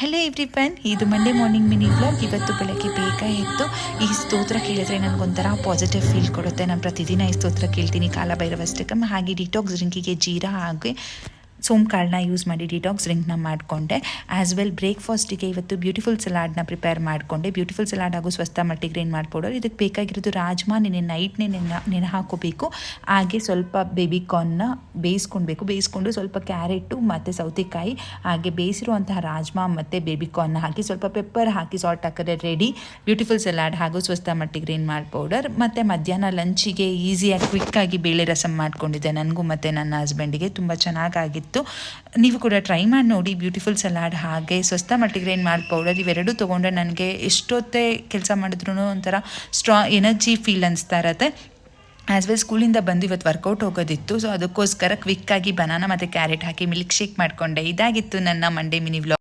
Hello everyone, ಇದು Monday morning mini vlog. ಇವತ್ತು ಬೆಳಗ್ಗೆ ಬೇಗ ಎದ್ದು ಈ ಸ್ತೋತ್ರ ಕೇಳಿದ್ರೆ ನನಗೊಂಥರ ಪಾಸಿಟಿವ್ ಫೀಲ್ ಕೊಡುತ್ತೆ. ನಾನು ಪ್ರತಿದಿನ ಈ ಸ್ತೋತ್ರ ಕೇಳ್ತೀನಿ, ಕಾಲಭೈರವಷ್ಟಕಂ. ಹಾಗೆ ಡಿಟಾಕ್ಸ್ ಡ್ರಿಂಕಿಗೆ ಜೀರಾ ಹಾಗೆ ಸೋಂಕಾಳನ್ನ ಯೂಸ್ ಮಾಡಿ ಡಿಟಾಕ್ಸ್ ಡ್ರಿಂಕ್ನ ಮಾಡಿಕೊಂಡೆ. ಆ್ಯಸ್ ವೆಲ್ ಬ್ರೇಕ್ಫಾಸ್ಟಿಗೆ ಇವತ್ತು ಬ್ಯೂಟಿಫುಲ್ ಸಲಾಡ್ನ ಪ್ರಿಪೇರ್ ಮಾಡಿಕೊಂಡೆ. ಬ್ಯೂಟಿಫುಲ್ ಸಲಾಡ್ ಹಾಗೂ ಸ್ವಸ್ಥ ಮಲ್ಟಿಗ್ರೇನ್ ಮಾಡ್ಕೊಡೋರು. ಇದಕ್ಕೆ ಬೇಕಾಗಿರೋದು ರಾಜ್ಮಾ ನೈಟ್ನೇ ನೆನೆ ಹಾಕೋಬೇಕು. ಹಾಗೆ ಸ್ವಲ್ಪ ಬೇಬಿಕಾರ್ನ್ನ ಬೇಯಿಸ್ಕೊಂಡು ಸ್ವಲ್ಪ ಕ್ಯಾರೆಟು ಮತ್ತು ಸೌತೆಕಾಯಿ ಹಾಗೆ ಬೇಯಿಸಿರುವಂತಹ ರಾಜ್ಮಾ ಮತ್ತು ಬೇಬಿಕಾರ್ನ್ನ ಹಾಕಿ ಸ್ವಲ್ಪ ಪೆಪ್ಪರ್ ಹಾಕಿ ಸಾಲ್ಟ್ ಹಾಕಿದ್ರೆ ರೆಡಿ ಬ್ಯೂಟಿಫುಲ್ ಸಲಾಡ್ ಹಾಗೂ ಸ್ವಸ್ಥ ಮಲ್ಟಿಗ್ರೇನ್ ಪೌಡರ್. ಮತ್ತು ಮಧ್ಯಾಹ್ನ ಲಂಚಿಗೆ ಈಸಿಯಾಗಿ ಕ್ವಿಕ್ಕಾಗಿ ಬೇಳೆ ರಸಮ್ ಮಾಡ್ಕೊಂಡಿದ್ದೆ ನನಗೂ ಮತ್ತು ನನ್ನ ಹಸ್ಬೆಂಡಿಗೆ. ತುಂಬ ಚೆನ್ನಾಗಾಗಿತ್ತು. ನೀವು ಕೂಡ ಟ್ರೈ ಮಾಡಿ ನೋಡಿ. ಬ್ಯೂಟಿಫುಲ್ ಸಲಾಡ್ ಹಾಗೆ ಸ್ವಸ್ಥ ಮಲ್ಟಿಗ್ರೇನ್ ಪೌಡರ್ ಇವೆರಡೂ ತೊಗೊಂಡ್ರೆ ನನಗೆ ಎಷ್ಟೊತ್ತೇ ಕೆಲಸ ಮಾಡಿದ್ರೂ ಒಂಥರ ಎನರ್ಜಿ ಫೀಲ್ ಅನಿಸ್ತಾ ಇರತ್ತೆ. ಆ್ಯಸ್ ವೆಲ್ ಸ್ಕೂಲಿಂದ ಬಂದು ಇವತ್ತು ವರ್ಕೌಟ್ ಹೋಗೋದಿತ್ತು, ಸೊ ಅದಕ್ಕೋಸ್ಕರ ಕ್ವಿಕ್ಕಾಗಿ ಬನಾನಾ ಮತ್ತು ಕ್ಯಾರೆಟ್ ಹಾಕಿ ಮಿಲ್ಕ್ ಶೇಕ್ ಮಾಡಿಕೊಂಡೆ. ಇದಾಗಿತ್ತು ನನ್ನ ಮಂಡೇ ಮಿನಿ ವ್ಲಾಗ್.